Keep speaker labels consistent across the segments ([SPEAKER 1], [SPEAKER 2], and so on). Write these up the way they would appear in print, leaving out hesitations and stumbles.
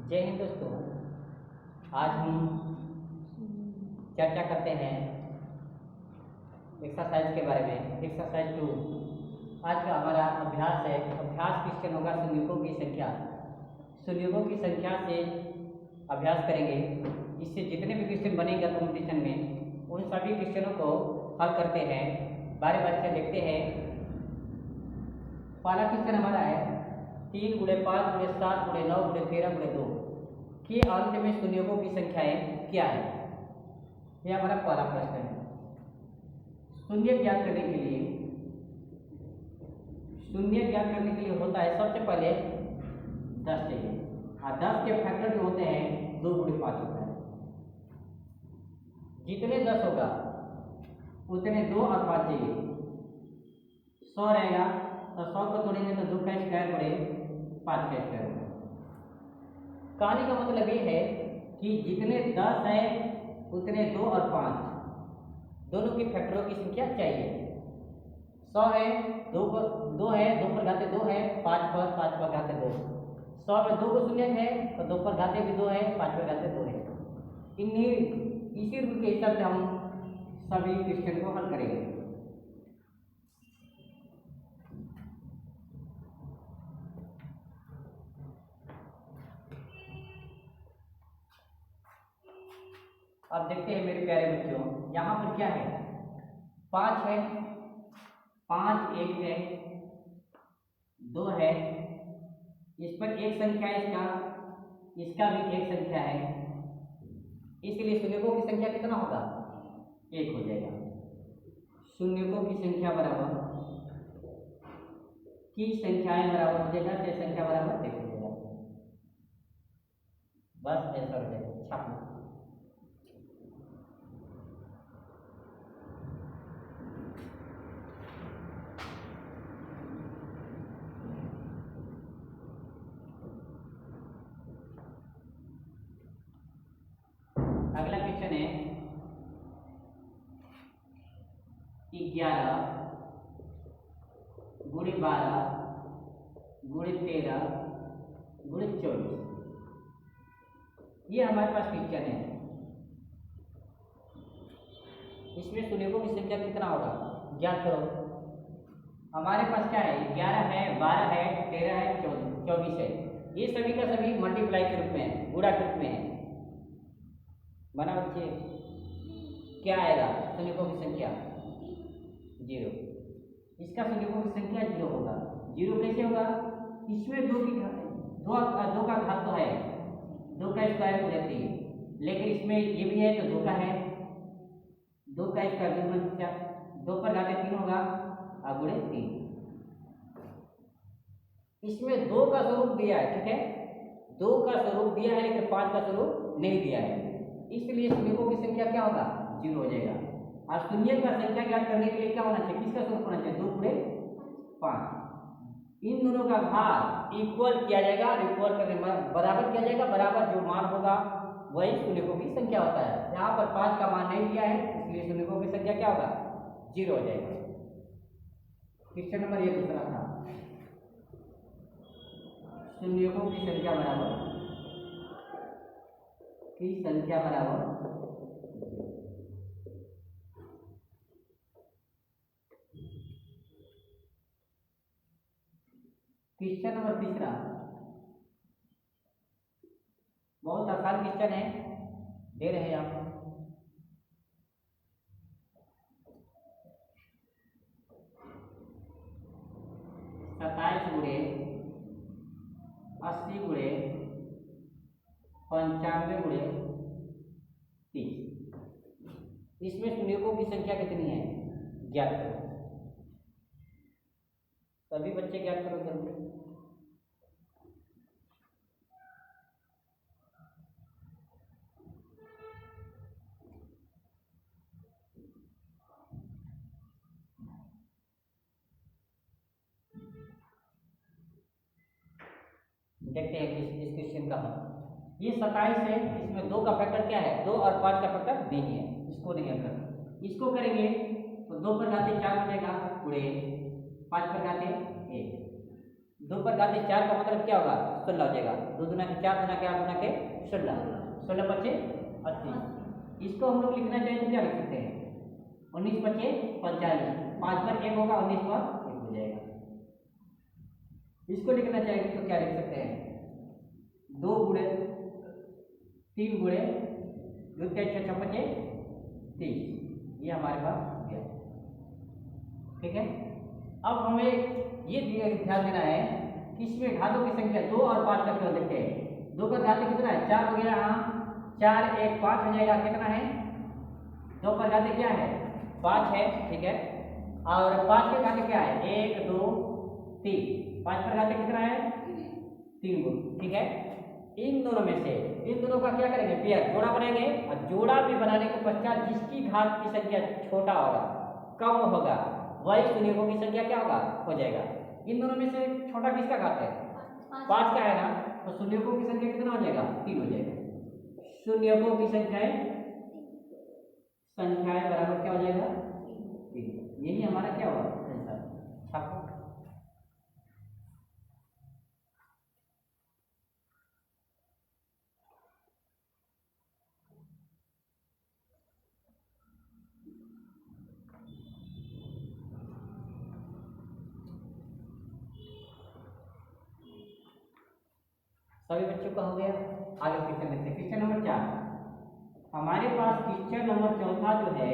[SPEAKER 1] जय हिंद दोस्तों। आज हम चर्चा करते हैं एक्सरसाइज के बारे में। एक्सरसाइज 2 आज का हमारा अभ्यास है। अभ्यास क्वेश्चन होगा संयुगों की संख्या। संयुगों की संख्या से अभ्यास करेंगे। इससे जितने भी क्वेश्चन बनेंगे कॉम्पिटिशन में उन सभी क्वेश्चनों को हल करते हैं, बारी बारी से देखते हैं। पहला क्वेश्चन हमारा है 3 × 5 × 7 × 9 × 13 × 2 के अंत में संयुगों की संख्याएं क्या है। यह हमारा पहला प्रश्न है। शून्य ज्ञात करने के लिए होता है सबसे पहले 10 चाहिए और 10 के फैक्टर जो होते हैं 2 × 5 होता है। जितने 10 होगा उतने 2 और 5 चाहिए। 100 रहेगा तो 100 को तोड़ेंगे तो 2 का स्क्वायर बड़े 5 का स्क्वायर होगा। कहानी का मतलब ये है कि जितने 10 है उतने 2 और 5 दोनों के फैक्टरों की संख्या चाहिए। 100 है 2 पर 2 है 2 पर घाते 2 है 5 पर घाते 2। 100 में 2 को शून्य है तो 2 पर घाते भी 2 है 5 पर घाते 2 है। इसी रूल के हिसाब से हम सभी क्वेश्चन को हल करेंगे। अब देखते हैं मेरे प्यारे बच्चों, यहाँ पर क्या है। 5 है, 5 एक है, 2 है, इस पर एक संख्या है, इसका भी एक संख्या है, इसलिए शून्यकों की संख्या कितना होगा 1 हो जाएगा। शून्यकों की संख्या बराबर की संख्याएं बराबर हो जाएगा, से संख्या बराबर 1 हो जाएगा। बस ऐसा हो जाएगा। छापना अगला क्वेश्चन है 11 × 12 × 13 × 24। ये हमारे पास क्वेश्चन है। इसमें शून्यकों की संख्या कितना होगा ज्ञात करो। हमारे पास क्या है 11 है 12 है 13 है 24 है। ये सभी का सभी मल्टीप्लाई के रूप में है, गुणा के रूप में है। बना बच्चे क्या आएगा शून्यकों की संख्या 0। इसका शून्यकों की संख्या 0 होगा। 0 कैसे होगा, इसमें 2 का घात तो है, 2 का स्क्वायर हो जाती है, लेकिन इसमें ये भी है तो 2 का है, 2 का स्क्वायर 2 पर घाते 3 होगा और गुणे 3। इसमें 2 का स्वरूप दिया है, ठीक है, 2 का स्वरूप दिया है लेकिन 5 का स्वरूप नहीं दिया है, इसलिए शून्यकों की संख्या क्या होगा 0 हो जाएगा। और शून्य का संख्या ज्ञात करने के लिए क्या होना चाहिए, किसका स्वरूप होना चाहिए 2 × 5। इन दोनों का भाग इक्वल किया जाएगा और इक्वल करने बराबर किया जाएगा। बराबर जो मान होगा वही शून्यकों की संख्या होता है। यहाँ पर 5 का मान नहीं दिया है इसलिए शून्यकों की संख्या क्या होगा 0 हो जाएगा। क्वेश्चन नंबर ये दूसरा था, शून्यकों की संख्या बराबर क्वेश्चन नंबर तीसरा बहुत आसान क्वेश्चन है, दे रहे हैं आपको। सत्ताईस × 80 × 95 × 30। इसमें शून्यकों की संख्या कितनी है ज्ञात करो। सभी बच्चे ज्ञात करो जल्दी। देखते हैं इस क्वेश्चन का हल। ये 27 है, इसमें 2 का फैक्टर क्या है 2 और 5 का फैक्टर नहीं है, इसको नहीं करना। इसको करेंगे तो 2 पर घाते 4 हो जाएगा गुणे 5 पर घाते 1। 2 पर घाते 4 का मतलब क्या होगा 16 हो जाएगा। 2 दूना के 4, दूना के 8, दूना के 16, 16 पचे 80। इसको हम लोग लिखना चाहें तो क्या लिख सकते हैं? 19 पचे 45, 5 पर 1 होगा, 19 पर 1 हो जाएगा। इसको लिखना चाहेंगे तो क्या लिख सकते हैं? 2 गुणे 3 गुणे 2 के 6 पचे 30, ये हमारे पास हो गया। ठीक है, अब हमें ये ध्यान देना है कि इसमें घातों की संख्या 2 और 5 का केवल देखते हैं। 2 का घात कितना है? 4 हो गया। हाँ, 4 1 5 हो जाएगा। कितना है? 2 पर घात क्या है? 5 है। ठीक है, और 5 के घात क्या है? 1 2 3। 5 पर घात कितना है? 3 गुण। ठीक है, इन दोनों में से इन दोनों का क्या करेंगे? पेयर, जोड़ा बनाएंगे। और जोड़ा भी बनाने के पश्चात जिसकी घात की संख्या छोटा होगा, कम होगा, वही शून्यों की संख्या क्या होगा? हो जाएगा। इन दोनों में से छोटा किसका घात है? 5 का है ना, तो शून्यों की संख्या कितना हो जाएगा? 3 हो जाएगा। शून्यों की संख्याएं बराबर क्या हो जाएगा? 3। यही हमारा क्या हुआ? आंसर। छापो। सभी बच्चों का हो गया। आगे क्वेश्चन देखते हैं। Question number 4। हमारे पास क्वेश्चन नंबर 4 जो है,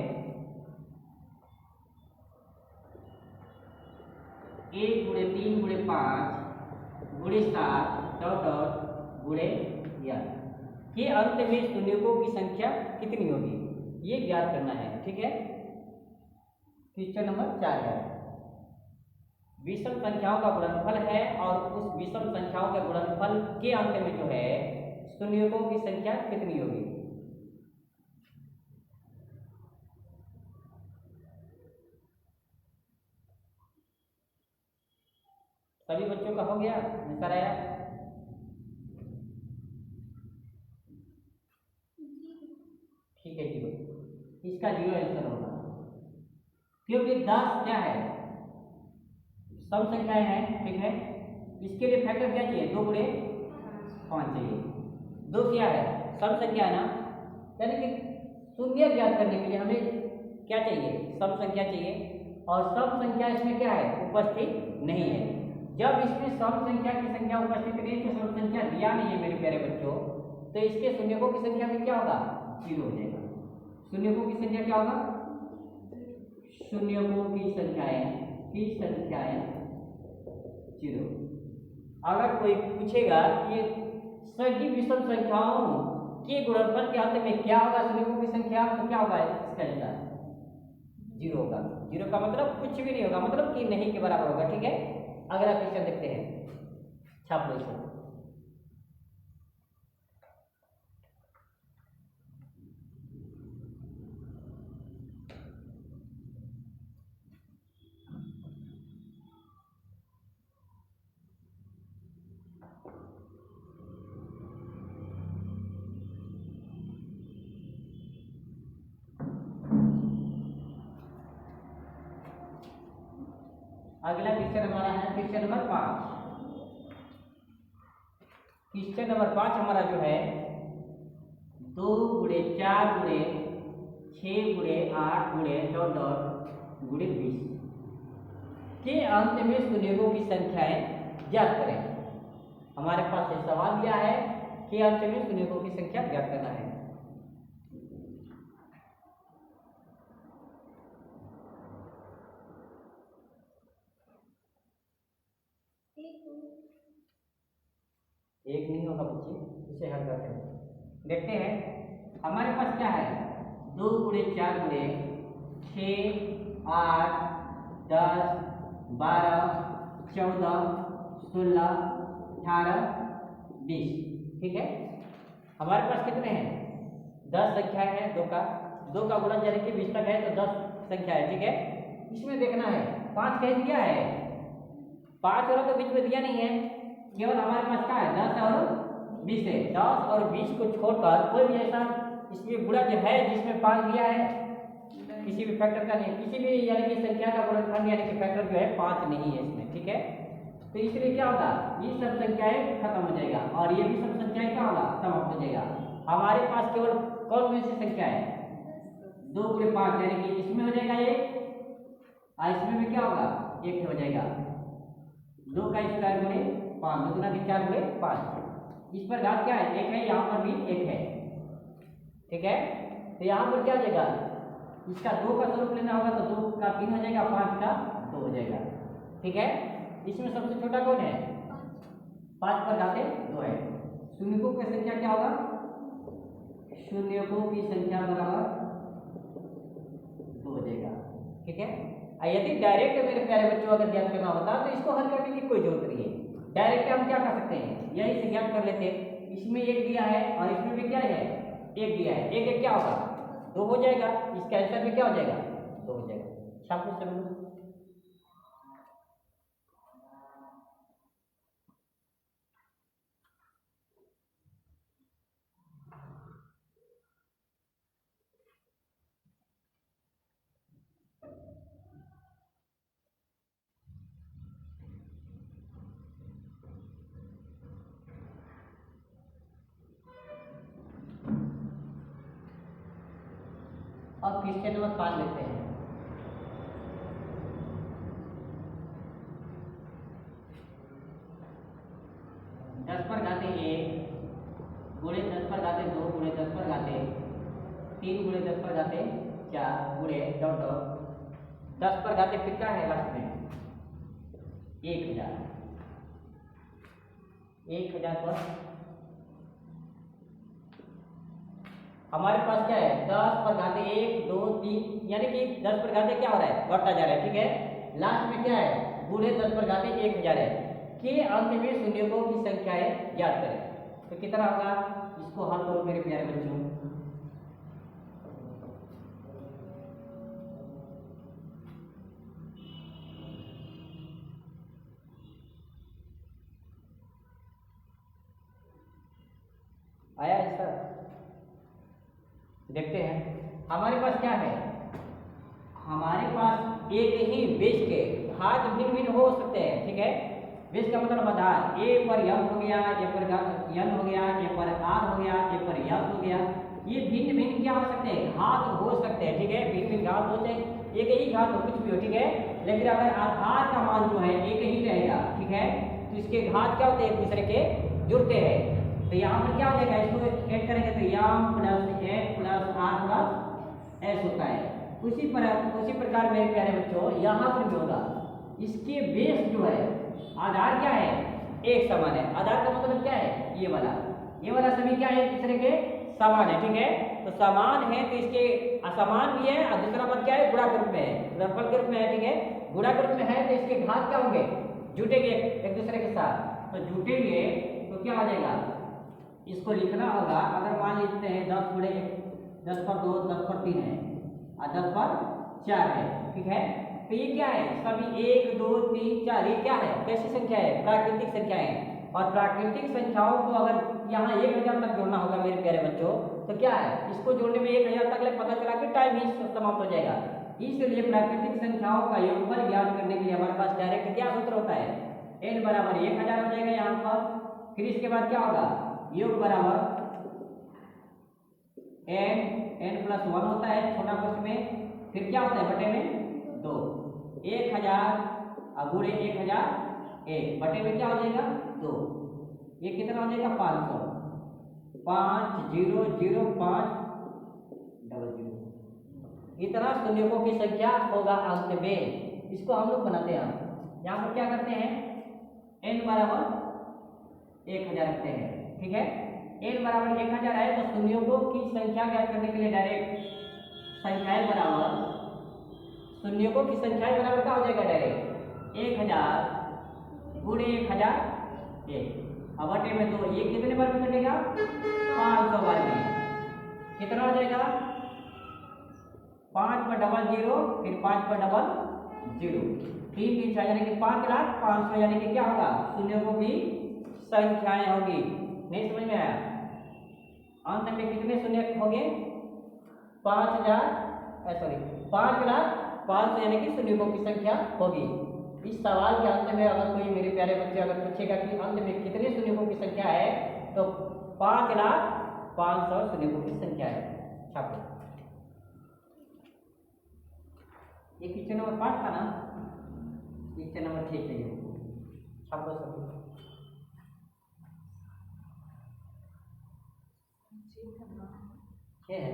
[SPEAKER 1] 1 गुणे 3 गुणे 5 गुणे 7 डॉट डॉट गुणे के अंत में शून्यों की संख्या कितनी होगी, ये ज्ञात करना है। ठीक है, क्वेश्चन नंबर 4 है, विषम संख्याओं का गुणनफल है और उस विषम संख्याओं के गुणनफल के अंत में जो है शून्यों की संख्या कितनी होगी। सभी बच्चों का हो गया? आंसर आया? ठीक है, 0। इसका 0 आंसर होगा, क्योंकि 10 क्या है? सम संख्याएं हैं। ठीक है, इसके लिए फैक्टर क्या चाहिए? 2 गुणे 5 चाहिए। 2 क्या है? सम संख्या है ना, यानी कि शून्य ज्ञात करने के लिए हमें क्या चाहिए? सम संख्या चाहिए। और सम संख्या इसमें क्या है? उपस्थित नहीं है। जब इसमें सम संख्या की संख्या उपस्थित नहीं है, तो सम संख्या दिया नहीं है मेरे प्यारे बच्चों, तो इसके शून्यों की संख्या में क्या होगा? 0 हो जाएगा। शून्यों की संख्या क्या होगा? शून्यों की संख्याएं 0। अगर कोई पूछेगा कि सभी विषम संख्याओं के गुणनफल के अंत में क्या होगा शून्यों की संख्या, तो क्या होगा इसका आंसर? 0 होगा। 0 का मतलब कुछ भी नहीं होगा, मतलब कि नहीं के बराबर होगा। ठीक है, अगला क्वेश्चन देखते हैं। छाप लो इसको। अगला क्वेश्चन हमारा है क्वेश्चन नंबर 5। क्वेश्चन नंबर 5 हमारा जो है 2 गुणे 4 गुणे 6 गुणे 8 गुणे डॉट डॉट गुणे 20 के अंत में शून्यों की संख्याएं ज्ञात करें। हमारे पास ये सवाल दिया है कि अंत में शून्यों की संख्या ज्ञात करना है। एक नहीं होगा बच्चे, इसे हल करते हैं। देखते हैं हमारे पास क्या है? 2 गुणे 4 गुणे 6 8 10 12 14 16 18 20। ठीक है, हमारे पास कितने हैं? 10 संख्याएं हैं। 2 का गुणन यानी कि 20 तक है, तो 10 संख्या है। ठीक है, इसमें देखना है 5 कह दिया है, 5 वाला तो बीच में दिया नहीं है, केवल हमारे पास क्या है? 10 और 20 है। 10 और 20 को छोड़कर कोई भी ऐसा इसमें गुणा जो है जिसमें 5 दिया है, किसी भी फैक्टर का नहीं, किसी भी यानी कि संख्या का गुणनफल यानी कि फैक्टर जो है 5 नहीं है इसमें। ठीक है, तो इसलिए क्या होगा, ये सब संख्याएं खत्म हो जाएगा और ये भी सब संख्याएं क्या होगा, समाप्त हो जाएगा। हमारे पास केवल कौन सी संख्या है, 2 × 5 यानी कि इसमें हो जाएगा 1 और इसमें भी क्या होगा, 1 हो जाएगा। 2 का स्क्वायर गुणे 5, 2 गुना 4 गुणे 5। इस पर घात क्या है, 1 है, यहाँ पर भी 1 है, ठीक है। तो यहाँ पर क्या हो जाएगा, इसका 2 का स्वरूप लेना होगा तो 2 का 3 हो जाएगा, 5 का 2 हो जाएगा, ठीक है। इसमें सबसे छोटा कौन है, 5 पर घाते 2 है। शून्यों की संख्या क्या होगा, शून्यों की संख्या बराबर 2 हो जाएगा, ठीक है। यदि डायरेक्ट मेरे प्यारे बच्चों अगर ज्ञात करना होता तो इसको हल करने की कोई जरूरत नहीं है। डायरेक्ट हम क्या कर सकते हैं, यही से ज्ञात कर लेते हैं। इसमें 1 दिया है और इसमें भी क्या है, 1 दिया है, 1 1 क्या होगा, 2 हो जाएगा। इसका आंसर भी क्या हो जाएगा, 2 हो जाएगा। छापो सब। अब क्वेश्चन नंबर 5 लेते हैं। दस पर घाते 1 गुणे 10 पर घाते 2 गुणे 10 पर घाते 3 गुणे 10 पर घाते 4 गुणे डॉट डॉट 10 पर घाते फिर क्या है लास्ट में 1000। 1000 पर हमारे पास क्या है, 10 पर घाते 1 2 3 यानी कि 10 पर घाते क्या हो रहा है, बढ़ता जा रहा है, ठीक है। लास्ट में क्या है, गुणे 10 पर घाते 1000 है कि अंत में शून्यों की संख्याएं ज्ञात करें। तो कितना होगा, इसको हल करो मेरे प्यारे बच्चों। आया इसका, देखते हैं। हमारे पास क्या है, हमारे पास एक ही बेस के घात भिन्न भिन्न हो सकते हैं, ठीक है। बेस का मतलब आधार, ए पर m हो गया, ए पर n हो गया, ए पर r हो गया, ए पर s हो गया। ये भिन्न भिन्न क्या हो सकते हैं, घात हो सकते हैं, ठीक है। भिन्न भिन्न घात होते हैं, एक ही घात हो, कुछ भी हो, ठीक है। लेकिन अगर आधार का मान जो है एक ही रहेगा, ठीक है, तो इसके घात क्या होते हैं, एक दूसरे के जुड़ते हैं। तो यहाँ पर क्या हो जाएगा, इसको ऐड करेंगे तो m + n + r + s होता है। उसी प्रकार मेरे प्यारे बच्चों यहाँ पर भी होगा। इसके बेस जो है, आधार क्या है, एक समान है। आधार का मतलब क्या है, ये वाला सभी क्या है, एक दूसरे के समान है, ठीक है। तो समान है तो इसके असमान भी है और दूसरा बात क्या है, गुणा के रूप में है, गुणनफल के रूप में है, ठीक है। गुणा के रूप में है तो इसके घात क्या होंगे, जुटेंगे एक दूसरे के साथ। तो जुटेंगे तो क्या आ जाएगा, इसको लिखना होगा। अगर मान लेते हैं 10 गुणे 10 पर 2 10 पर 3 है और 10 पर 4 है, ठीक है। तो ये क्या है, सभी 1 2 3 4 ये क्या है, कैसी संख्या है, प्राकृतिक संख्या है। और प्राकृतिक संख्याओं को अगर यहाँ 1000 तक जोड़ना होगा मेरे प्यारे बच्चों, तो क्या है, इसको जोड़ने में 1000 तक पता चला कि टाइम ही समाप्त हो जाएगा। इसलिए प्राकृतिक संख्याओं का योगफल ज्ञात करने के लिए हमारे पास डायरेक्ट क्या सूत्र होता है, n बराबर 1000 हो जाएगा यहाँ पर। फिर इसके बाद क्या होगा, योग बराबर n + 1 होता है छोटा कोष्ठ में। फिर क्या होता है, बटे में 2, 1000 गुणे 1000 1 बटे में क्या हो जाएगा 2। ये कितना हो जाएगा 500, 5005 00। इतना शून्यों की संख्या होगा अंत में। इसको हम लोग बनाते हैं, यहाँ पर क्या करते हैं, n बराबर 1000 रखते हैं, ठीक है। n बराबर 1000 है तो शून्यों की संख्या ज्ञात करने के लिए डायरेक्ट संख्याएं बराबर, शून्यों की संख्याएं बराबर क्या हो जाएगा, डायरेक्ट 1000 गुणे 1000 1 और बटे में 2। ये कितने बार में कटेगा, 500 बार में। कितना हो जाएगा, 5 पर डबल 0 फिर 5 पर डबल 0 3 3 6 यानी कि 5,00,500 यानी कि क्या होगा, शून्यों की संख्याएं होगी। नहीं समझ में आया, अंत में कितने शून्य होंगे, 5,00,500 यानी कि शून्यों की संख्या होगी। इस सवाल के अंत में अगर कोई मेरे प्यारे बच्चे अगर पूछेगा कि अंत में कितने शून्यों की संख्या है, तो 5,05,000 शून्यों की संख्या है। छापो। ये क्वेश्चन नंबर 5 था ना, क्वेश्चन नंबर 6 चाहिए। छापो सभी। क्या है?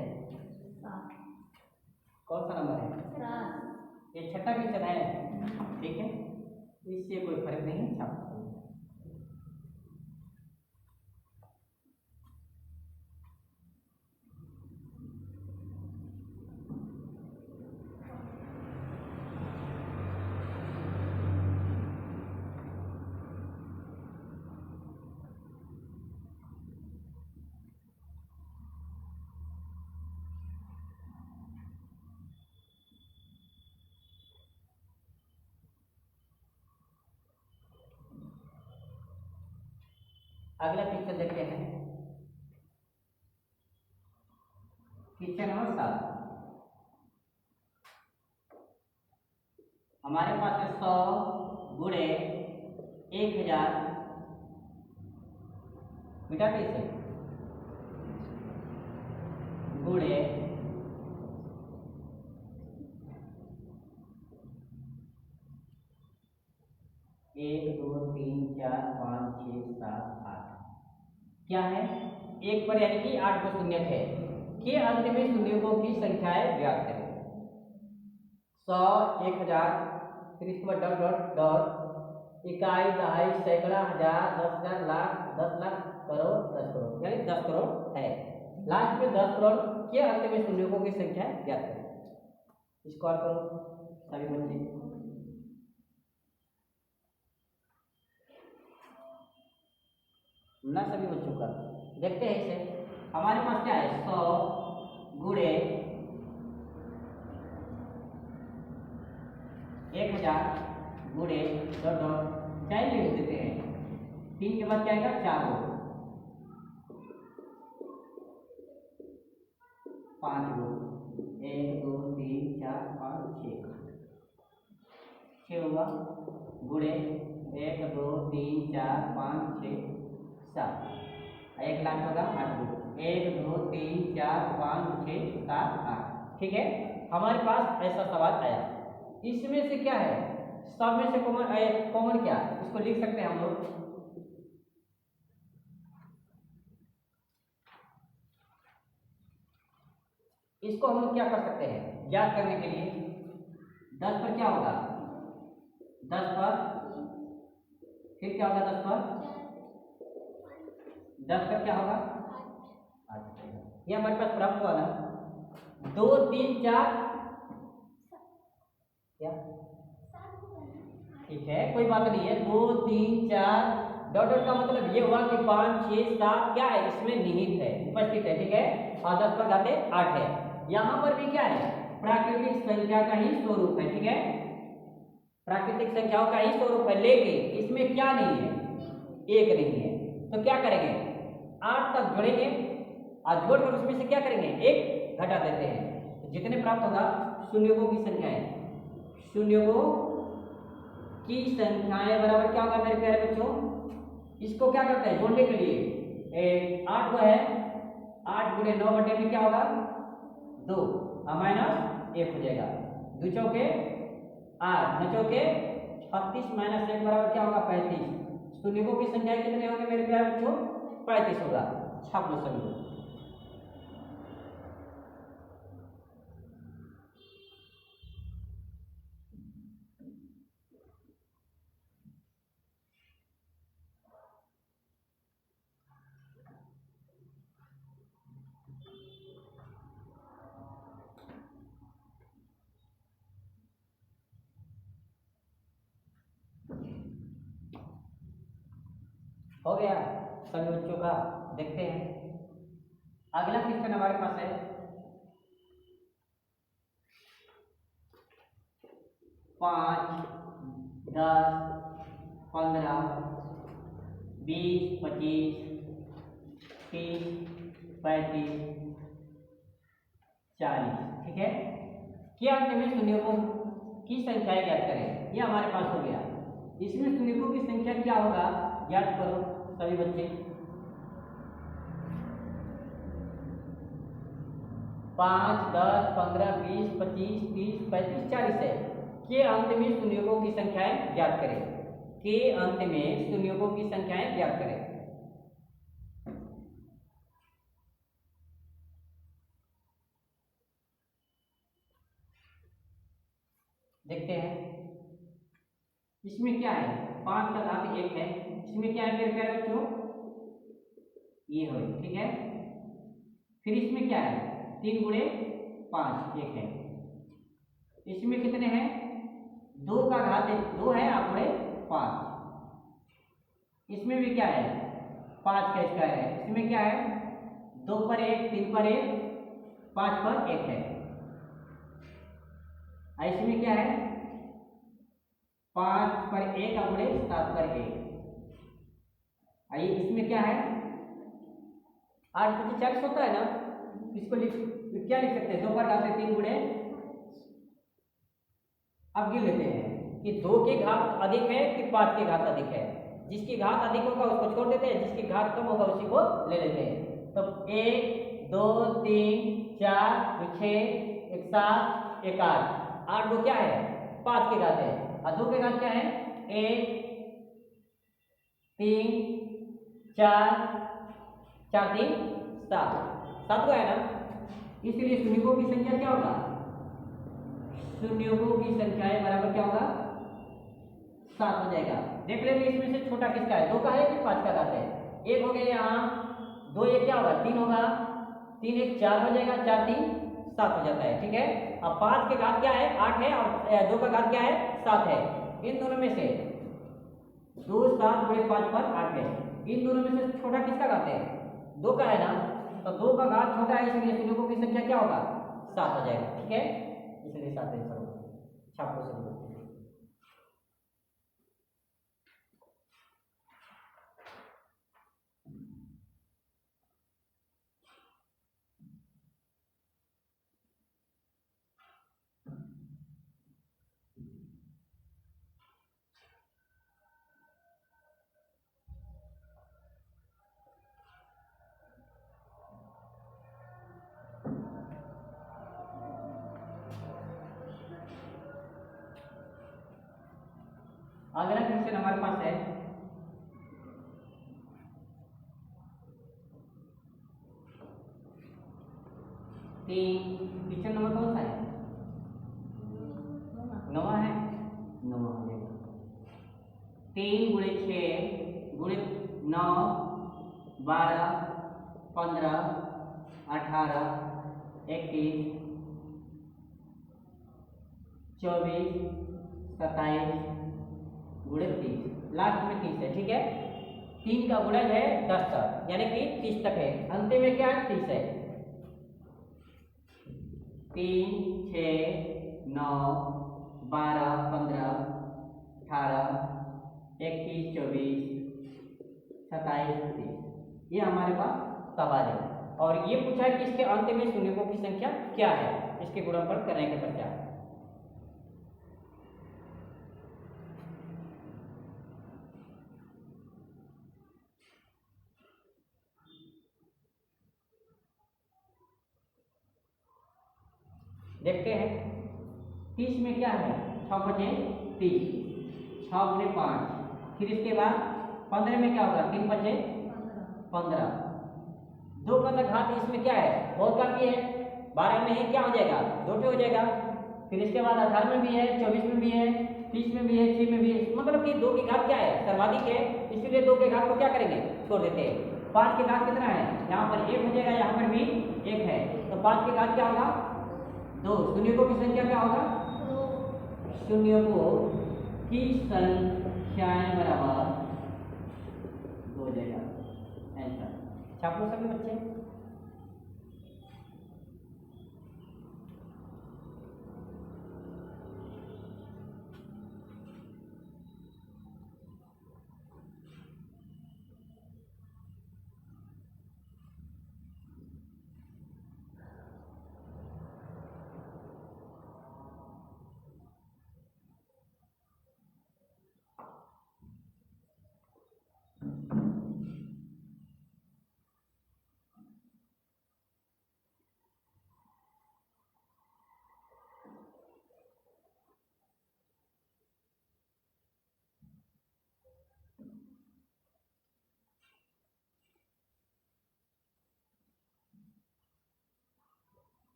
[SPEAKER 1] कौन सा नंबर है? ये छठा क्वेश्चन है, ठीक है, इससे कोई फर्क नहीं। छापो। अगला क्वेश्चन देखते हैं, क्वेश्चन नंबर 7। हमारे पास है 100 गुणे 1000, मिटा कैसे, गुणे 1 2 3 4 5 6 7 8। क्या है? एक पर यानी कि 8 को शून्य है के अंत में शून्यों की संख्याएं ज्ञात करें। 100 1000, फिर इसके बाद डॉट डॉट डॉट, इकाई, दहाई, सैकड़ा, हजार, 10,000, लाख, 10 लाख, करोड़, 10 करोड़, यानी 10 करोड़ है। लास्ट में 10 करोड़ के अंत में शून्यों की संख्या ज्ञात करें। स्क्वायर करो सभी बच्चे। ना सभी बच्चों का देखते हैं इसे। हमारे पास क्या है? 100 गुणे 1000 गुणे डॉट डॉट, चाहे लिख देते हैं। 3 के बाद क्या आएगा? 4 गो, 5 गो, 1 2 3 4 5 6 होगा, गुणे 1 2 3 4 5 6 7, 1 लाख होगा 8 गो, 1 2 3 4 5 6 7 8। ठीक है, हमारे पास ऐसा सवाल आया। इसमें से क्या है? सब में से कॉमन क्या? इसको लिख सकते हैं हम लोग। इसको हम लोग क्या कर सकते हैं ज्ञात करने के लिए? 10 पर क्या होगा? 10 पर फिर क्या होगा? 10 पर 10 पर क्या होगा? 8। ये हमारे पास प्राप्त हुआ ना। 2 3 4 क्या? ठीक है, कोई बात नहीं है। 2 3 4 डॉट डॉट का मतलब ये हुआ कि 5 6 7 क्या है? इसमें निहित है, उपस्थित है। ठीक है, और 10 पर घाते 8 है। यहाँ पर भी क्या है? प्राकृतिक संख्या का ही स्वरूप है। ठीक है, प्राकृतिक संख्याओं का ही स्वरूप है, लेकिन इसमें क्या नहीं है? 1 नहीं है। तो क्या करेंगे? 8 तक जोड़ेंगे और जोड़कर उसमें से क्या करेंगे? 1 घटा देते हैं। तो जितने प्राप्त होगा शून्यों की संख्याएं, शून्यों की संख्याएं बराबर क्या होगा मेरे प्यारे बच्चों? इसको क्या करते हैं जोड़ने के लिए? 8 को है, 8 गुणे 9 बटे में क्या होगा? 2 माइनस 1 हो जाएगा। 2 चौके 8, 9 चौके 36 माइनस 1 बराबर क्या होगा? 35। शून्यों की संख्या कितने होंगे मेरे प्यारे बच्चों? 35 होगा। छाप लो सभी। हो गया सभी बच्चों का? देखते हैं अगला क्वेश्चन हमारे पास है 5 10 15 20 25 30 35 40। ठीक है, क्या अंत में शून्यों की संख्याएं ज्ञात करें? ये हमारे पास हो गया। इसमें शून्यों की संख्या क्या होगा ज्ञात करो सभी बच्चे। 5, 10, 15, 20, 25, 30, 35, 40 है। के अंत में शून्यों की संख्याएं ज्ञात करें। के अंत में शून्यों की संख्याएं ज्ञात करें। देखते हैं इसमें क्या है। 5 का घात 1 है। इसमें क्या है मेरे प्यारे बच्चों, ये हो, ठीक है। फिर इसमें क्या है 3 गुणे 5 1 है। इसमें कितने हैं 2 का घात 2 है आप गुणे 5। इसमें भी क्या है 5 का स्क्वायर है। इसमें क्या है 2 पर 1, 3 पर 1, 5 पर 1 है। इसमें क्या है 5 पर 1 गुणे 7 पर 1। आइए इसमें क्या है 8 25 40 होता है ना, इसको क्या लिख सकते हैं 2 पर घात 3 गुणे। अब गिन लेते हैं कि 2 के घात अधिक है कि 5 के घात अधिक है। जिसकी घात अधिक होगा उसको छोड़ देते हैं, जिसकी घात कम होगा उसी को ले लेते हैं। तो 1 2 3 4 6 1 7 1 8। 8 2 क्या है 5 के घात है और 2 के घात क्या है 1 3 4 4 3 7 7 का है ना। इसलिए शून्यों की संख्या क्या होगा, शून्यों की संख्या बराबर क्या होगा 7 हो जाएगा। देख लेंगे इसमें से छोटा किसका है 2 का है कि 5 का घात है। 1 हो गया यहाँ 2 1 क्या होगा 3 होगा, 3 1 4 हो जाएगा, 4 3 7 हो जाता है, ठीक है। अब 5 के घात क्या है 8 है और 2 का घात क्या है 7 है। इन दोनों में से 2 7 गुणे 5 पर 8 है। इन दोनों में से छोटा किसका घात है 2 का है ना, तो 2 का घात छोटा है इसलिए शून्यों की संख्या क्या होगा 7 हो जाएगा, ठीक है। इसलिए 7 आंसर होगा। छापो से अगला क्वेश्चन हमारे पास है 3। क्वेश्चन नंबर कौन सा है 9वां है, 9वां हो जाएगा। 3 गुणे 6 गुणे 9 12 15 18 21 24 27 गुणे 30। लास्ट में 30 है, ठीक है। 3 का गुणज है 10 तक यानी कि 30 तक है। अंत में क्या है 30 है। 3 6 9 12 15 18 21 24 27 30 ये हमारे पास सवाल है। और ये पूछा है कि इसके अंत में शून्यों की संख्या क्या है, इसके गुणनफल करने के पश्चात। देखते हैं 30 में क्या है 6 बचे 30 6 गुणे 5। फिर इसके बाद 15 में क्या होगा 3 बचे 15। 2 का घात इसमें क्या है बहुत काफी है 12 में ही क्या हो जाएगा 2 हो जाएगा। फिर इसके बाद 18 में भी है 24 में भी है 30 में भी है 6 में भी है। मतलब कि 2 की घात क्या है सर्वाधिक है, इसीलिए 2 के घात को क्या करेंगे छोड़ देते हैं। 5 के घात कितना है यहाँ पर 1 हो जाएगा, यहाँ पर भी 1 है, तो 5 के घात क्या होगा 2। शून्यों की संख्या क्या होगा शून्यों की संख्या बराबर 2 हो जाएगा आंसर। छापो सभी बच्चे।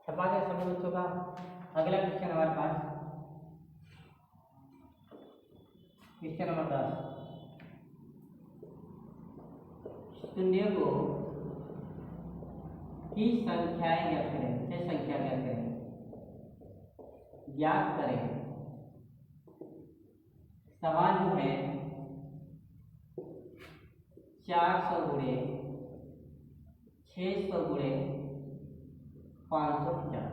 [SPEAKER 1] छपा गया सभी बच्चों का। अगला क्वेश्चन हमारे पास क्वेश्चन नंबर 10। शून्य को की संख्याएं ज्ञात करें। क्या संख्या ज्ञात करें? ज्ञात करें सवाल जो है 400 गुणे 600 गुणे 550।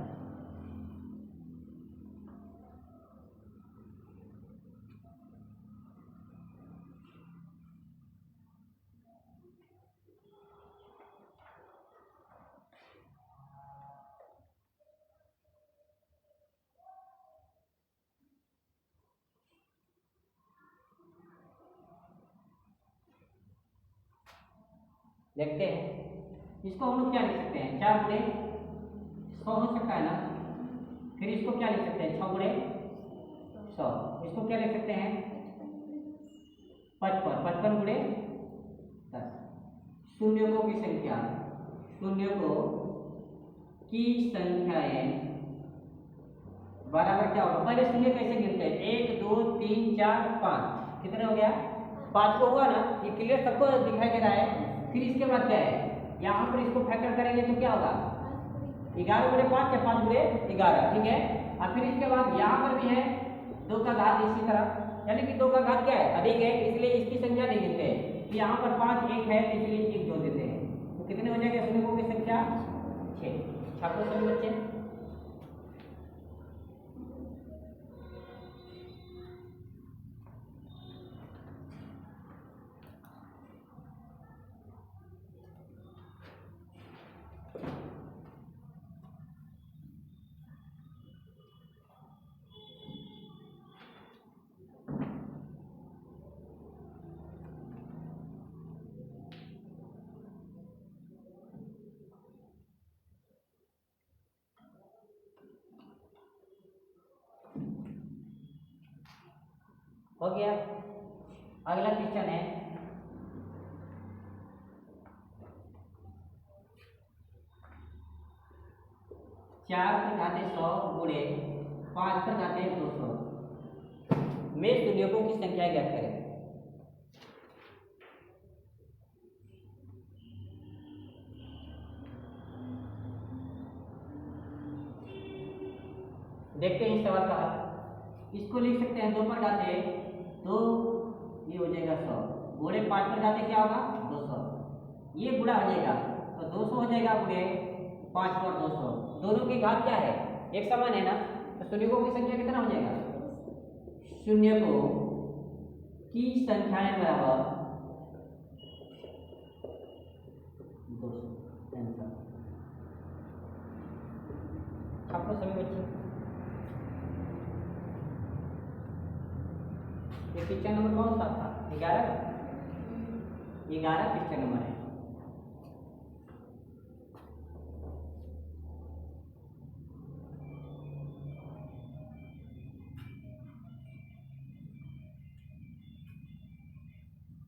[SPEAKER 1] देखते हैं इसको हम लोग क्या लिख सकते हैं। 4 गुणे 100 हो सकता है ना। फिर इसको क्या लिख सकते हैं? 6 गुणे 100। इसको क्या लिख सकते हैं? 55। 55 गुणे 10। शून्यों की संख्या, शून्यों की संख्याएं बराबर क्या होगा? पहले शून्य कैसे गिनते हैं? 1 2 3 4 5। कितने हो गया? 5 को हुआ ना। ये क्लियर सबको दिखाई दे रहा है। फिर इसके बाद क्या है? यहाँ पर इसको फैक्टर करेंगे तो क्या होगा? 11 गुणे 5 या 5 गुणे 11। ठीक है। और फिर इसके बाद यहाँ पर भी है 2 का घात इसी तरह, यानी कि 2 का घात क्या है? अधिक है, इसलिए इसकी संख्या नहीं गिनते हैं। यहाँ पर 5 1 है इसलिए 1 जोड़ देते हैं। तो कितने हो जाएंगे शून्यों की संख्या? 6। छात्रों सभी बच्चे हो गया। अगला क्वेश्चन है 4 पर घाते 100 गुणे 5 पर घाते 200 में शून्यों की संख्या ज्ञात करें। देखते हैं इस सवाल का हल। इसको लिख सकते हैं 2 पर घाते 2, ये हो जाएगा 100 गुणे 5 पर घाते क्या होगा? 200। ये गुणा हो जाएगा तो 200 हो जाएगा गुणे 5 पर 200। दोनों के घात क्या है? एक समान है ना। तो शून्यों की संख्या कितना हो जाएगा? शून्यों की संख्याएं बराबर 200। आंसर। आपको सभी बच्चे ये क्वेश्चन नंबर कौन सा था? 11 क्वेश्चन नंबर है।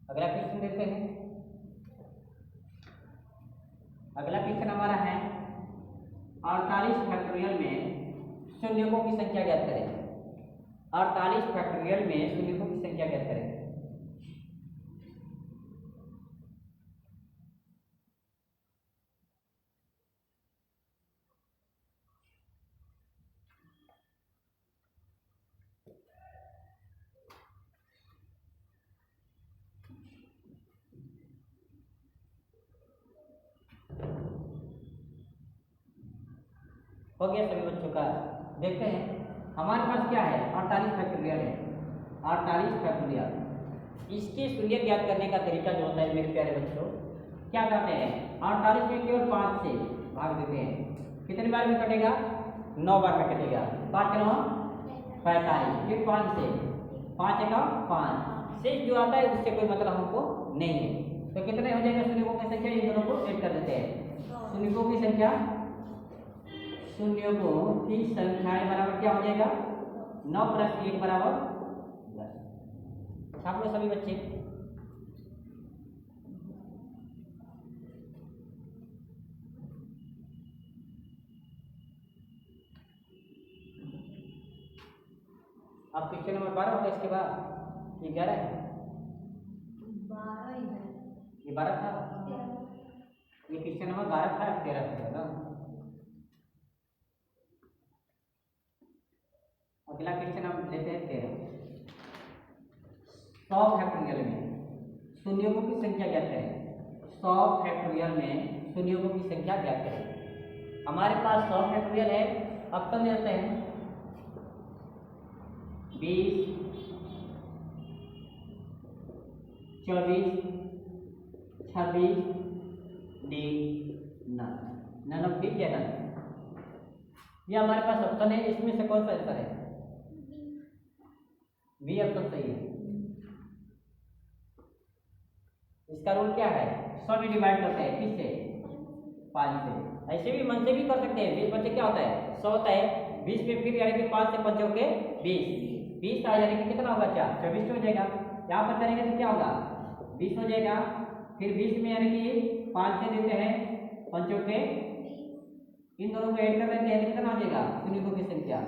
[SPEAKER 1] अगला क्वेश्चन देखते हैं। अगला क्वेश्चन हमारा है 48 फैक्टोरियल में शून्यों की संख्या ज्ञात करें। 48 फैक्टोरियल में शून्यों की संख्या ज्ञात करें। हो गया सभी बच्चों का। देखते हैं हमारे पास क्या है? 48 फैक्टोरियल है। 48 फैक्टोरियल इसके शून्य ज्ञात करने का तरीका जो होता है मेरे प्यारे बच्चों, क्या करते हैं? 48 में केवल 5 से भाग देते हैं। कितनी बार में कटेगा? 9 बार में कटेगा। 5 9 45। फिर 5 से 5 1 5 शेष जो आता है उससे कोई मतलब हमको नहीं है। तो कितने हो जाएगा शून्यों की संख्या? इन दोनों को ऐड कर देते हैं। शून्यों की संख्या, शून्यों की संख्याएं बराबर क्या हो जाएगा? 9 + 1 बराबर 10। छाप लो सभी बच्चे। अब क्वेश्चन नंबर 12 होगा इसके बाद। ये 11 है,
[SPEAKER 2] 12 ही है।
[SPEAKER 1] ये 12 था, ये क्वेश्चन नंबर 12 था, 13 था ना। अगला क्वेश्चन हम लेते हैं 13। 100 फैक्टोरियल में शून्यों की संख्या ज्ञात करें। 100 फैक्टोरियल में शून्यों की संख्या ज्ञात करें। हमारे पास 100 फैक्टोरियल है, अब तक लेते हैं 20, 24, 26, नन ऑफ दिस या नन। ये हमारे पास ऑप्शन है, इसमें से कौन सा आंसर है? बी ऑप्शन सही है। इसका रूल क्या है? 100 में डिवाइड करते हैं किससे? 5 से। ऐसे भी मन से भी कर सकते हैं। 20 बच्चे क्या होता है? 100 होता है, 20 में फिर यानी कि 5 से 5 हो के 20 आ यानी कि कितना होगा? 4, 24 हो जाएगा। यहाँ पर करेंगे तो क्या होगा? 20 हो जाएगा। फिर 20 में यानी कि 5 से देते हैं 5 के, इन दोनों को ऐड कर देते हैं, कितना हो जाएगा? शून्यों की संख्या,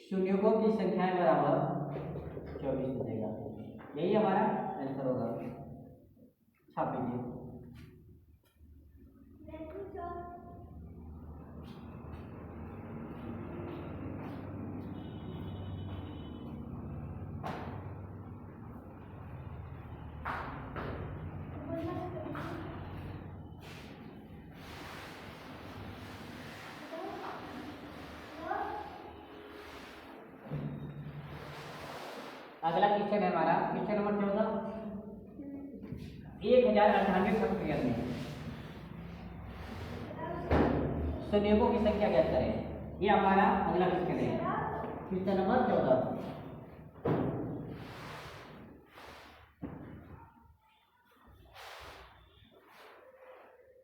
[SPEAKER 1] शून्यों की संख्या बराबर 24 हो जाएगा। यही हमारा आंसर होगा। छाप लीजिए। अगला क्वेश्चन है हमारा क्वेश्चन नंबर 14। 1098 फैक्टोरियल में शून्यों की संख्या ज्ञात करें। ये हमारा अगला क्वेश्चन है, क्वेश्चन नंबर 14।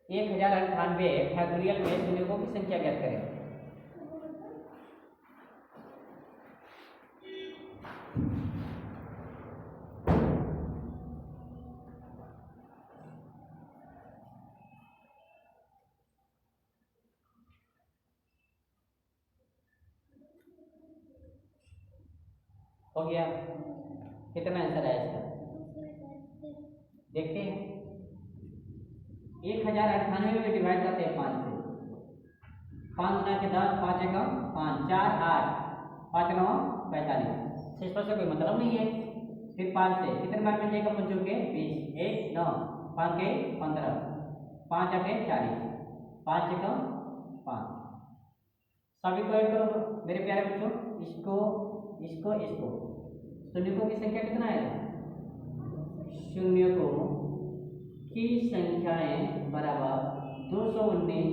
[SPEAKER 1] एक 1098 फैक्टोरियल में शून्यों की संख्या ज्ञात करें। हो गया? कितना आंसर है इसका? देखते हैं। 1098 में डिवाइड करते हैं 5 से। 5 गुना के 10, 5 एकम 5, 4 8, 5 9 45। इस पर से कोई मतलब नहीं है। फिर 5 से कितने बार मिल जाएगा? 5 के 20, 1 9, 5 के 15, 5 8 40, 5 एकम 5। सभी को ऐड करो मेरे प्यारे बच्चों। इसको इसको इसको शून्यों की संख्या कितना आएगा? शून्यों की संख्याएं बराबर 219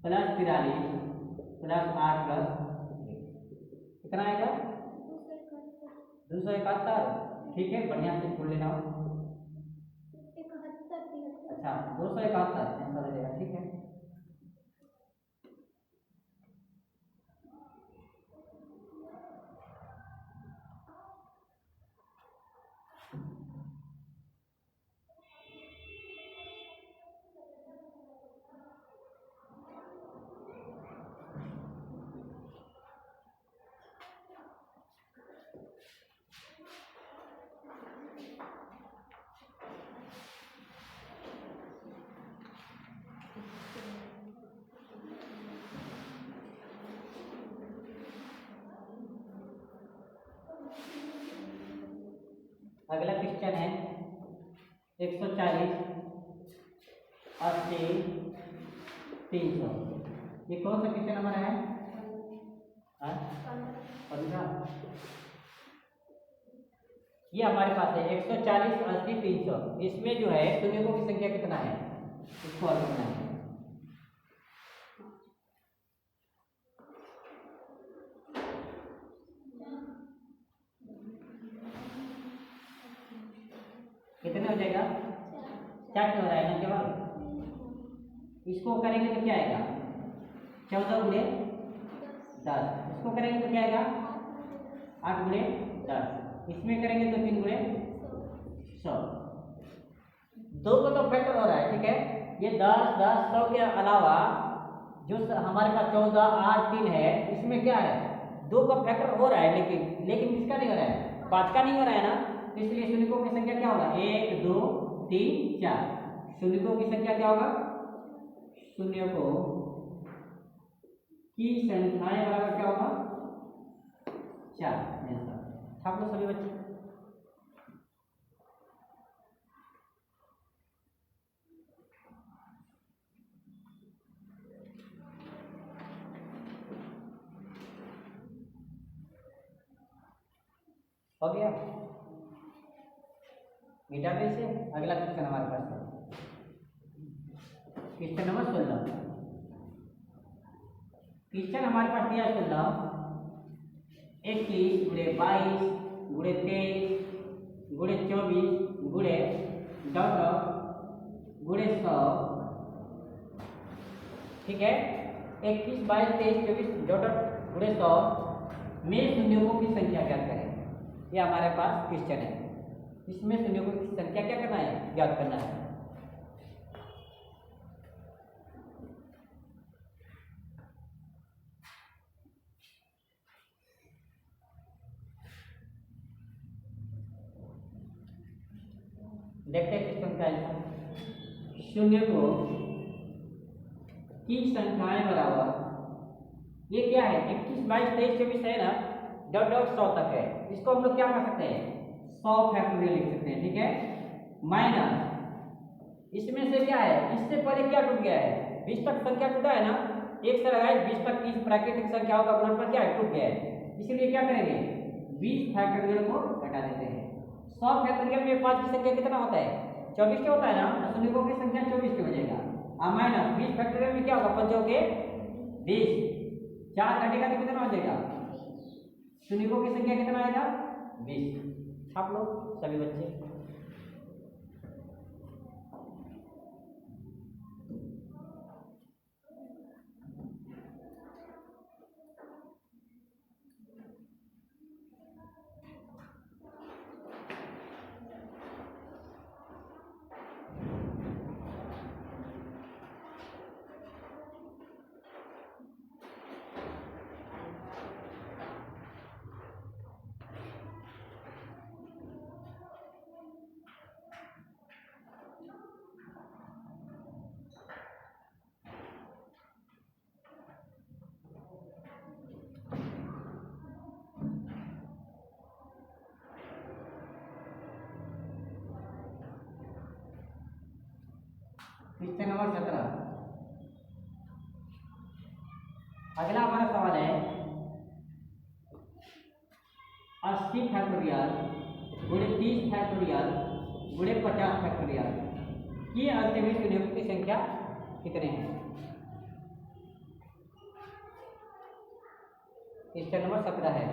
[SPEAKER 1] प्लस 43 प्लस 8 प्लस 1 कितना आएगा? 271। ठीक है, बढ़िया से बोल लेना। अच्छा, 271 आंसर हो जाएगा। ठीक है, अगला क्वेश्चन है 140 80 300। ये कौन सा क्वेश्चन नंबर है? 15। ये हमारे पास है 140 80 300। इसमें जो है शून्यों की संख्या कितना है? इसको और करना है। कितने हो जाएगा? 4 हो जाएगा केवल। इसको करेंगे तो क्या आएगा? 14 गुणे 10। इसको करेंगे तो क्या आएगा? 8 गुणे 10। इसमें करेंगे तो 3 गुणे 100। 2 को तो फैक्टर हो रहा है। ठीक है, ये 10 10 100 के अलावा जो हमारे पास 14 8 3 है, इसमें क्या है? 2 का फैक्टर हो रहा है, लेकिन किसका नहीं हो रहा है, 5 का नहीं हो रहा है ना, तो इसलिए शून्यकों की संख्या क्या होगा, 1 2 3 4। शून्यकों की संख्या क्या होगा, शून्यकों की संख्याएं बराबर क्या होगा, 4। छाप लो सभी बच्चे। हो गया डेटाबेस से। अगला क्वेश्चन हमारे पास है क्वेश्चन नंबर 16। क्वेश्चन हमारे पास दिया 16, 21 गुणे 22 गुणे 23 गुणे 24 गुणे डॉट गुणे 100। ठीक है, 21 22 23 24 डॉट गुणे 100 में शून्यों की संख्या ज्ञात करें। ये हमारे पास क्वेश्चन है, इसमें शून्यों की संख्या क्या करना है, ज्ञात करना है। देखते हैं क्वेश्चन का आंसर। शून्यों की संख्याएं बराबर, ये क्या है, 21 22 23 24 है ना, डॉट डॉट 100 तक है। इसको हम लोग क्या कर सकते हैं, 100 फैक्टोरियल लिख सकते हैं। ठीक है, माइनस इसमें से क्या है, इससे पहले क्या टूट गया है, 20 तक संख्या टूटा है ना, एक से लगाए 20 तक की प्राकृतिक संख्याओं का गुणनफल क्या है, टूट गया है। इसलिए क्या करेंगे, 20 फैक्टोरियल को घटा देते हैं। 100 फैक्टोरियल में 5 की संख्या कितना होता है, 24 के होता है ना, शून्यों की संख्या 24 के हो जाएगा। और माइनस 20 फैक्टोरियल में क्या होगा, 5 के 20, 4 घटेगा तो कितना हो जाएगा, शून्यों की संख्या कितना आएगा, 20। छाप लो सभी बच्चे। Question number 17। अगला हमारा सवाल है 80 फैक्टोरियल गुणे 30 फैक्टोरियल गुणे 50 फैक्टोरियल की अल्टीमेट शून्यों की संख्या कितने हैं। क्वेश्चन नंबर 17 है।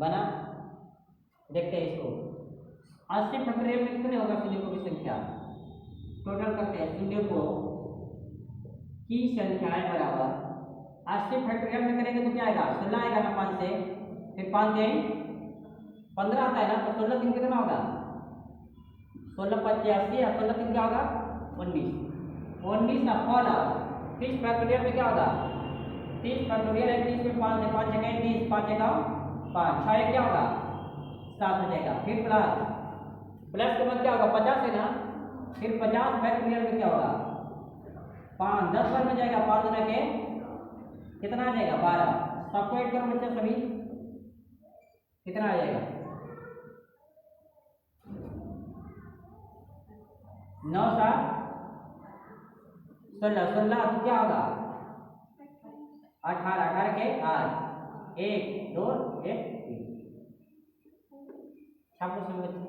[SPEAKER 1] बना, देखते हैं इसको। 80 फैक्टोरियल में कितने होगा शून्यों की संख्या, टोटल करते हैं। शून्यों की संख्याएं बराबर 80 फैक्टोरियल में करेंगे तो क्या आएगा, 16 आएगा ना 5 से, फिर 5 दिन 15 आता है ना, तो 16 दिन कितना होगा, 16 5 80 और 16 दिन क्या होगा, 19 19 फॉल। 30 फैक्टोरियल में क्या होगा, 30 फैक्टोरियल है, 30 में 5 है, 5 जगह 30, 5 जगह 5, 6 क्या होगा, 7 हो जाएगा। फिर प्लस के बाद क्या होगा, 50 है ना, फिर 50 फैक्टोरियल में क्या होगा, 5 10 बार में जाएगा, 5 गुना के कितना आ जाएगा, 12। सबको ऐड करो बच्चा सभी, कितना आ जाएगा, 9 7 16 16 तो क्या होगा, 18 18 के 8 1 2 1 3। छाप लो सभी बच्चे।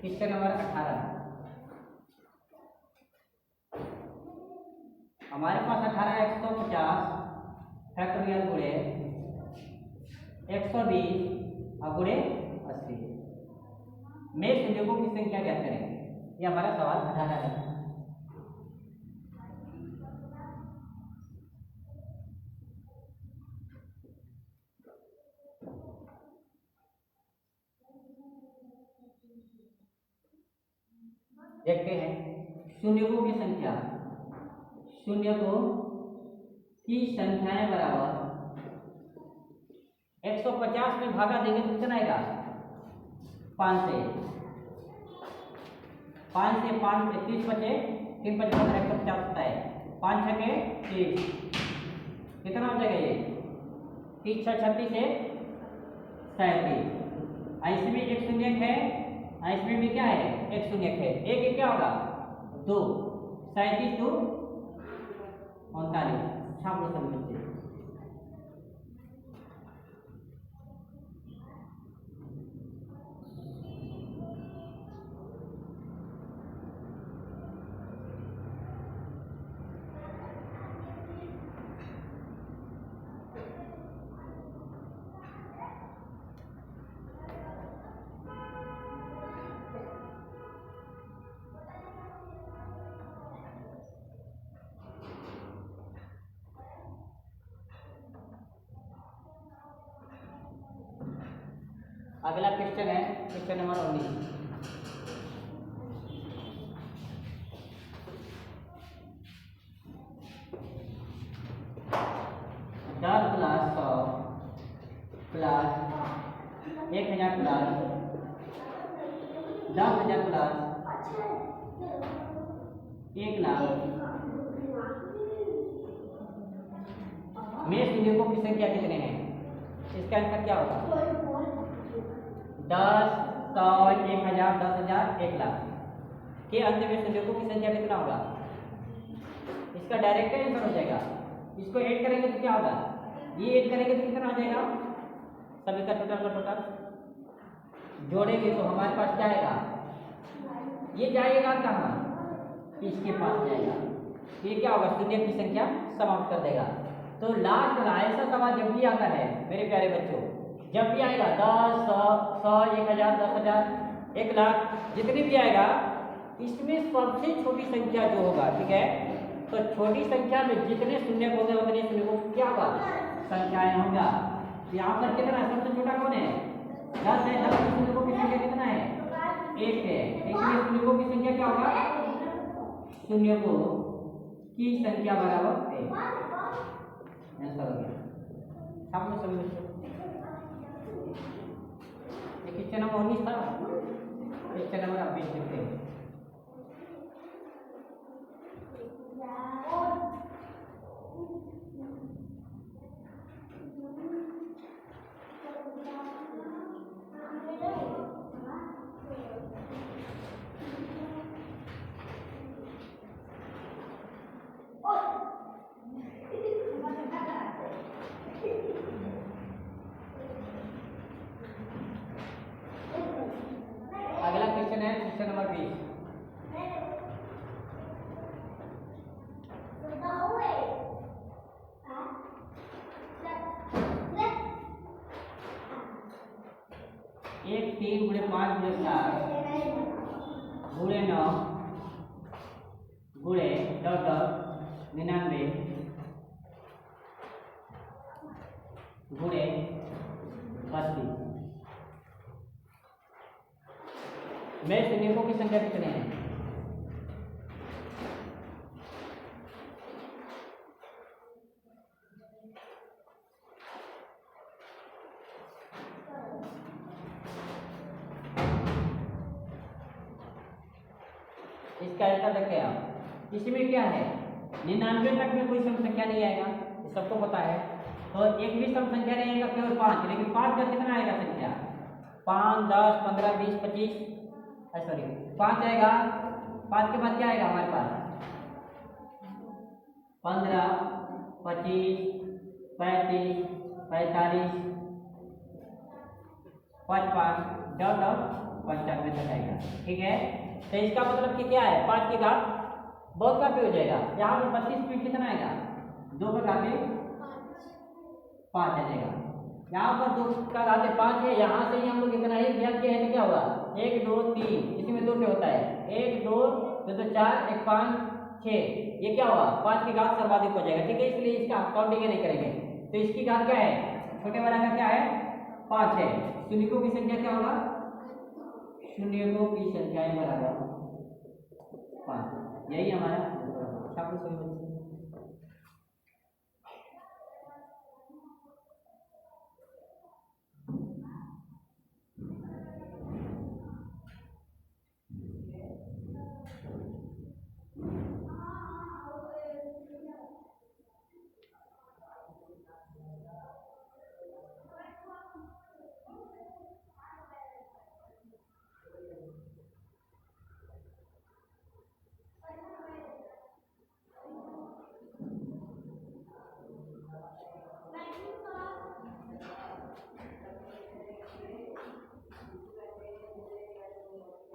[SPEAKER 1] Question number 18। हमारे पास 18,150 फैक्टोरियल गुणे 120 और गुणे 80 में संयोगों की संख्या ज्ञात करें। ये हमारा सवाल 18 है। देखते हैं शून्यकों की संख्या। शून्यकों की संख्याएं बराबर 150 में भागा देंगे तो कितना आएगा 5 से 5 30 बचे 3 5 150 होता है 5 6 के 30 कितना हो जाएगा ये 30 6 36 से 37। ऐसे में एक शून्य है इसमें भी क्या है एक शून्य है एक क्या होगा 2 37 2 39 छाप लो सभी बच्चे। अगला क्वेश्चन है question number 19। 10 plus 100 plus 1000 plus 10,000 plus 1,00,000 में शून्यकों की संख्या कितने हैं? इसका आंसर क्या होगा 10 100 1000 10,000 1,00,000 के अंत में शून्यकों की संख्या कितना होगा? इसका डायरेक्ट आंसर हो जाएगा। इसको ऐड करेंगे तो क्या होगा ये ऐड करेंगे तो कितना हो जाएगा सभी का टोटल जोड़ेंगे तो हमारे पास क्या आएगा ये जाएगा कहाँ इसके पास जाएगा ये क्या होगा शून्य की संख्या समाप्त कर देगा। तो लास्ट वाला ऐसा सवाल जब भी आता है मेरे प्यारे बच्चों जब भी आएगा 10 100 1000 10,000 1,00,000 जितनी भी आएगा इसमें सबसे छोटी संख्या जो होगा ठीक है तो छोटी संख्या में जितने शून्य होंगे उतने शून्य को क्या होगा संख्याएं होगा। यहाँ पर कितना है सबसे छोटा कौन है 10 है 10 शून्यों की संख्या कितना है 1 है इसलिए शून्यों की संख्या क्या होगा शून्यों की संख्या बराबर 1 आंसर हो गया। आप लोग समझो क्वेश्चन नंबर 19 था क्वेश्चन नंबर 20 देखते हैं। अगला क्वेश्चन है क्वेश्चन नंबर 20। एक 3 गुणे 5 गुणे 7 गुणे 9 गुणे 99 गुणे 80 में शून्यों की संख्या कितने हैं? इसका आंसर देखिए आप इसमें क्या है 99 तक में कोई सम संख्या नहीं आएगा ये सबको पता है तो एक भी सम संख्या नहीं आएगा केवल 5 लेकिन 5 का कितना आएगा संख्या 5 10 15 20 25 सॉरी 5 आएगा 5 के बाद क्या आएगा हमारे पास 15 25 35 45 55 डॉट 95 तक आएगा ठीक है। तो इसका मतलब कि क्या है 5 की घात बहुत काफी हो जाएगा। यहाँ पर 32 फीट कितना आएगा, 2 का घाते 5 आ जाएगा। यहाँ पर 2 का घाते 5 है, यहाँ से ही हम लोग इतना ही ज्ञात किया है तो क्या होगा 1 2 3, इसी में 2 पे होता है 1 2 2 4 1 5 6, ये क्या हुआ 5 की घात सर्वाधिक हो जाएगा, ठीक है, इसलिए इसका काउंटिंग नहीं करेंगे। तो इसकी घात क्या है, छोटे वाला का क्या है 5 है। शून्यों की संख्या क्या होगा, शून्यों की संख्या बराबर 5, यही हमारा छात्र सही बच्चे।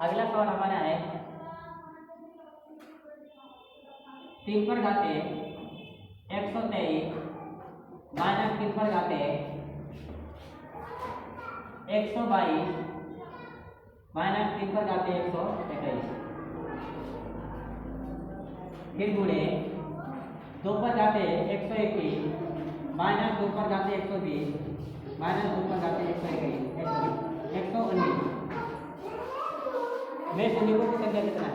[SPEAKER 1] अगला सवाल हमारा है 3 पर घाते 123 माइनस 3 पर घाते 122 माइनस 3 पर घाते 121, फिर गुणे 2 पर घाते 121 माइनस 2 पर घाते 120 माइनस 2 पर घाते 119 में शून्यों की संख्या कितना है।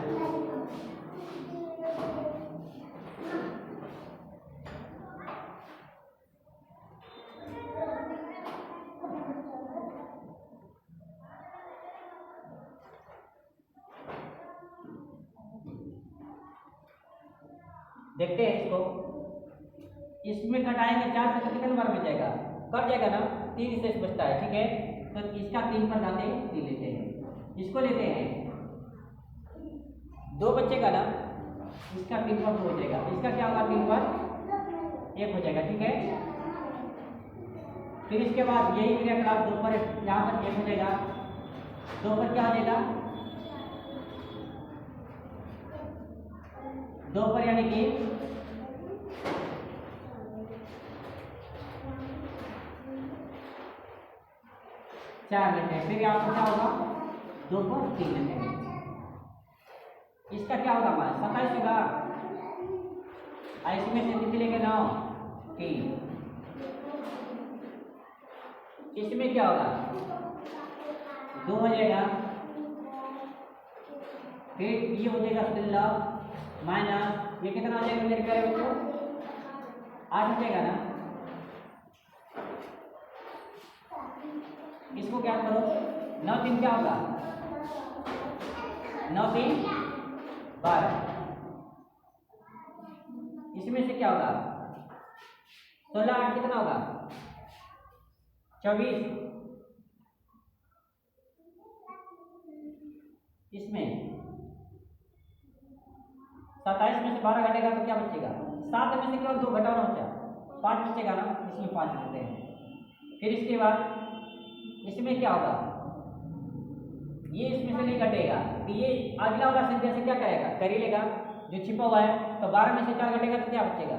[SPEAKER 1] देखते हैं इसको, इसमें घटाएंगे 4 से तो कितने बार बच जाएगा, कट जाएगा ना, 3 शेष बचता है, ठीक है। तो इसका 3 पर घाते 3 लेते हैं, इसको लेते हैं 2 बचेगा ना, इसका 3 पर 2 हो जाएगा, इसका क्या होगा 3 पर 1 हो जाएगा, ठीक है। फिर इसके बाद यही क्रियाकलाप 2 पर यहाँ पर 1 हो जाएगा, 2 पर क्या हो जाएगा 2 पर यानी कि 4 लेते हैं, फिर यहाँ पर क्या होगा 2 पर 3 लेते हैं, इसका क्या होगा हमारा 27 होगा, इसमें से कितने लेंगे 9 3, इसमें क्या होगा 2 हो जाएगा, फिर ये हो जाएगा 16 माइनस ये कितना हो जाएगा मेरे प्यारे बच्चों 8 हो जाएगा ना। इसको क्या करो 9 3 क्या होगा 9 3 12, इसमें से क्या होगा 16 8 कितना होगा 24, इसमें 27 में से 12 घटेगा तो क्या बचेगा 7 में से केवल 2 घटाना बचा 5 बचेगा ना, इसमें 5 लेते हैं। फिर इसके बाद इसमें क्या होगा ये इसमें से नहीं घटेगा, तो ये अगला वाला संख्या से क्या करेगा कर ही लेगा जो छिपा हुआ है, तो 12 में से 4 घटेगा तो क्या बचेगा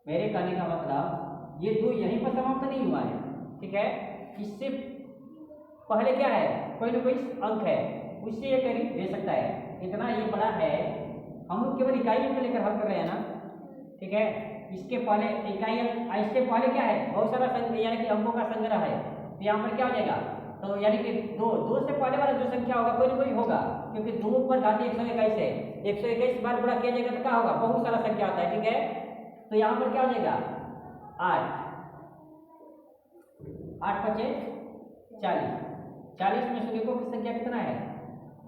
[SPEAKER 1] मेरे कहने का मतलब ये 2 यहीं पर समाप्त नहीं हुआ है, ठीक है। इससे पहले क्या है कोई ना कोई अंक है उससे ये करीब दे सकता है, इतना ये बड़ा है, हम लोग केवल इकाइयों को लेकर हल कर रहे हैं ना, ठीक है। इसके पहले इकाई इसके पहले क्या है बहुत सारा संख्या यानी कि अंकों का संग्रह है, तो यहाँ पर क्या हो जाएगा तो यानी कि 2 से पहले वाला जो संख्या होगा कोई ना कोई होगा, क्योंकि 2 पर घाती 121 है, 121 बार गुणा किया जाएगा तो क्या होगा बहुत सारा संख्या आता है, ठीक है। तो यहाँ पर क्या हो जाएगा 8 5 40, 40 में शून्यों की संख्या कितना है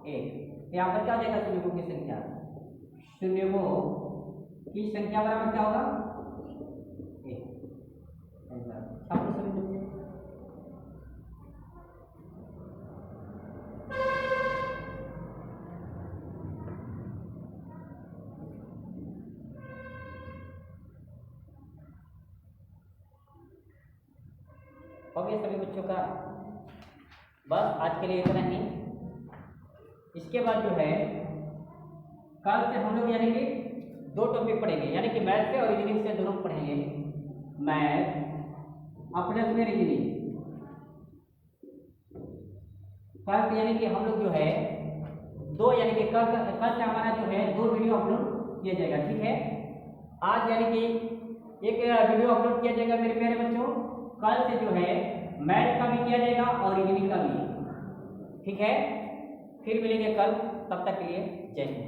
[SPEAKER 1] 1, तो यहाँ पर क्या हो जाएगा शून्यों की संख्या, शून्यों की संख्या बराबर क्या होगा 1। छात्र सभी बच्चे हो गया सभी बच्चों का, बस आज के लिए इतना ही। इसके बाद जो है कल से हम लोग यानी कि 2 टॉपिक पढ़ेंगे, यानी कि मैथ से और रीजनिंग से दोनों पढ़ेंगे। मैथ अपने उसमें रीजनिंग कल यानी कि हम लोग जो है 2 यानी कि कल से हमारा जो है 2 वीडियो अपलोड किया जाएगा, ठीक है। आज यानी कि एक वीडियो अपलोड किया जाएगा मेरे प्यारे बच्चों। कल से जो है मैथ का भी किया जाएगा और रीजनिंग का भी, ठीक है। फिर मिलेंगे कल, तब तक के लिए जय हिंद।